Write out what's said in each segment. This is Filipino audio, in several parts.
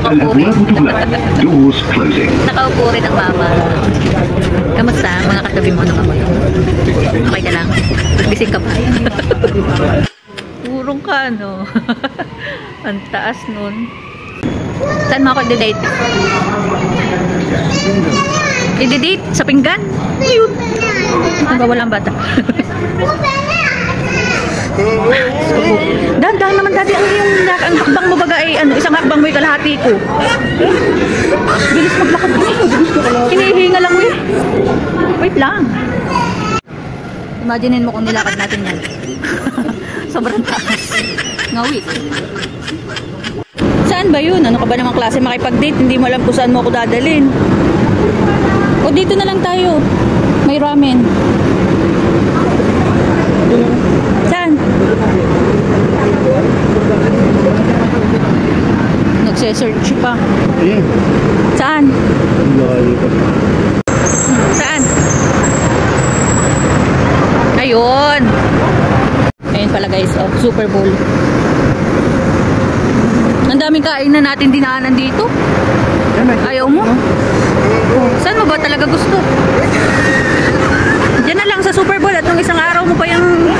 Nakaupo rin. Doors closing. Nakaupo rin ang mama. Kamusta? Mga katabi mo, ano ka mo? Okay ka lang? Gising ka pa? Urong ka, no? Ang taas nun. Saan mo ako i-date? I-date? Sa pinggan? Ayun. Nagawala ang bata. Dahan-dahan naman dati ang hakbang mo baga ay isang hakbang mo yung kalahati ko. Bilis maglakad ko. Hinihinga lang mo eh. Wait lang. Imaginein mo kung nilakad natin yan. Sobrang taas. Ngawit. Saan ba yun? Ano ka ba namang klase makipag-date? Hindi mo alam kung saan mo ako dadalhin. O dito na lang tayo. May ramen. Saan? Nagse-search pa. Saan? Saan? Ayun. Ayun pala guys, oh, Super Bowl. Ang daming kain na natin dinaanan dito. Ayaw mo? Saan mo ba talaga gusto? Diyan na lang sa Super Bowl at nung isang araw mo pa yung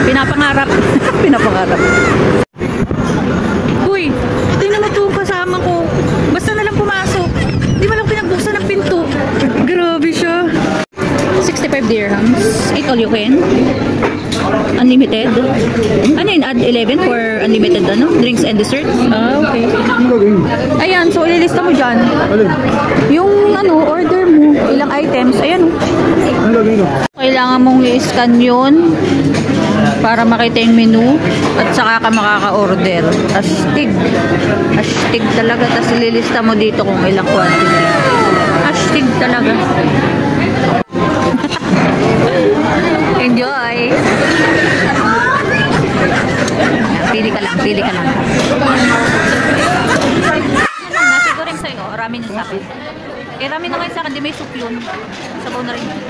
pinapangarap. Pinapangarap. Uy, tingnan mo ito kasama ko. Basta na lang pumasok. Di ba lang pinagbuksan ng pinto? Grabe siya. 65 dirhams. Eat all you can. Unlimited. Ano yun? Add 11 for unlimited drinks and desserts? Ah, okay. Ayan, so ililista mo dyan. Yung order mo, ilang items. Ayan. Kailangan mong i-scan yun para makita yung menu at saka ka makaka-order. Astig. Astig talaga. Tapos ililista mo dito kung ilang quantity. Astig talaga. Enjoy! Pili ka lang, pili ka lang. Nasi goreng sa'yo, ramen yung sa'kin. Eh, ramen na ngayon sa'kin, di may soup yun. Sabaw na rin yun.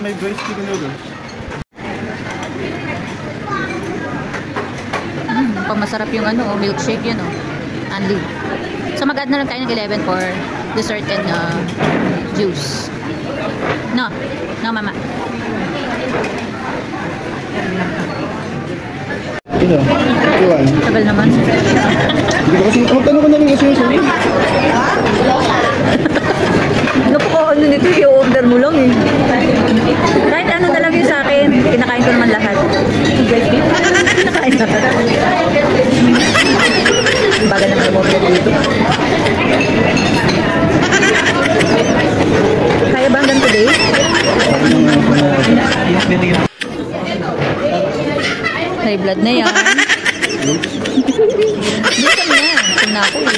May braised chicken noodles. Pamasarap yung milkshake yun, Anli. So mag-add na lang tayo ng 11 for dessert and juice. No, mama. Ito, iwan. Tagal naman. Magtanong ko na lang kasi yung Napaka nito, i-order mo lang eh. Kahit ano talaga yung sa akin, kinakain ko naman lahat. Kinakain lahat. Baga naman umorder dito. Kaya ba hanggang today? High blood na yan. Dito na yan. Kung na ako eh.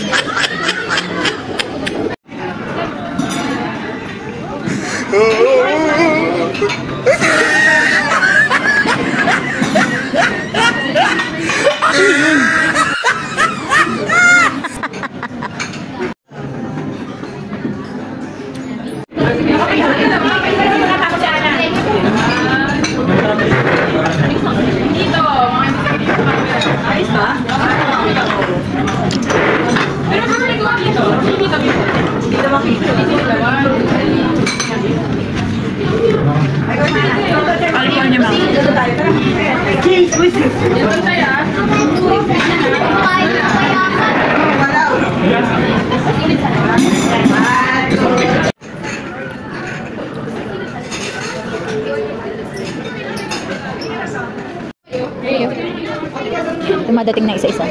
Dumadating na isa-isa.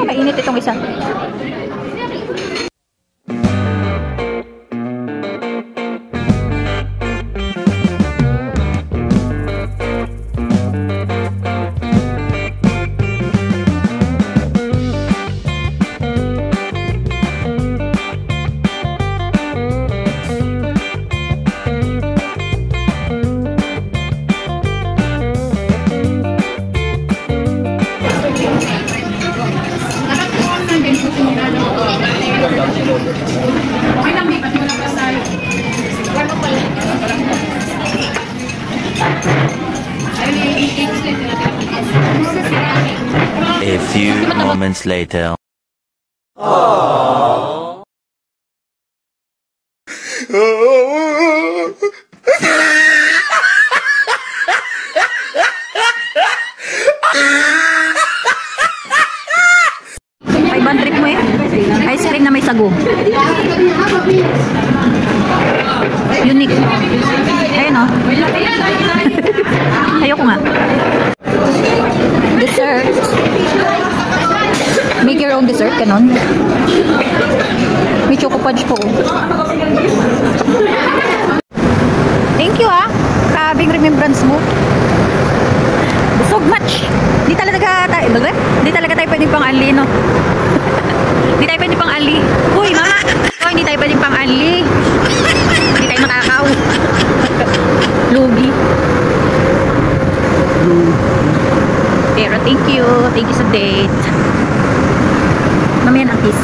Mainit itong isa. few moments later. Ay, bang trip mo eh? Ice cream na may sago. Unique. Ayun o. Ayoko nga. Dessert. Make your own dessert, ganon. May choco fudge po. Thank you ah. Grabing remembrance mo. So much. Di talaga tayo pwedeng pang-ali, no? Di tayo pwedeng pang-ali. Uy, mama! Oh, hindi tayo pwedeng pang-ali. Hindi tayo makakaw. Lugi. Pero thank you. Thank you sa date. Mamaya na kiss.